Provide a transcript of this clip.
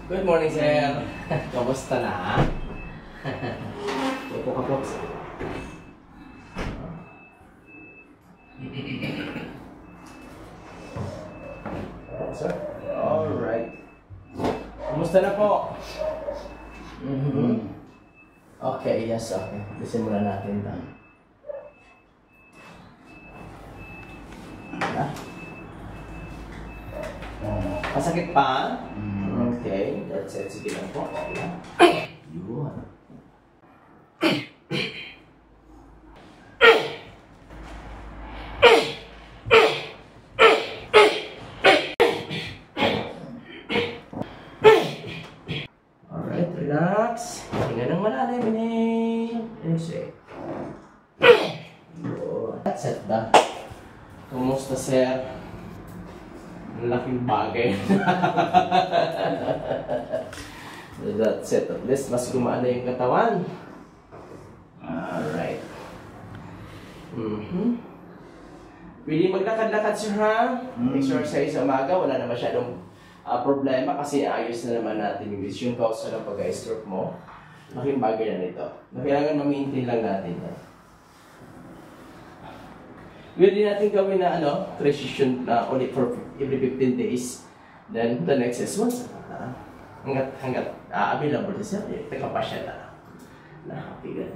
Good morning, sir. Kamusta na? Upo ka po. Sir? Alright. Kamusta na po? Okay, yes, okay. Simulan natin ito. Masakit pa? Okay, that's it. Sige lang po. Yun. Alright, relax. Hinga ng malalim. Exhale. That's it, da. Kumusta, sir? Laking bagay. That's it. At least mas gumana yung katawan. Alright. Pwede maglakad-lakad, sir, ha? Exercise sa umaga. Wala na masyadong problema kasi ayos na naman natin yung vision cause ng pag-stroke mo. Laking bagay na nito. Kailangan ma-maintain lang natin. Pwede natin gawin na precision only for every 15 days. Then the next is once hanggat available siya, teka pa siya na. Okay, good.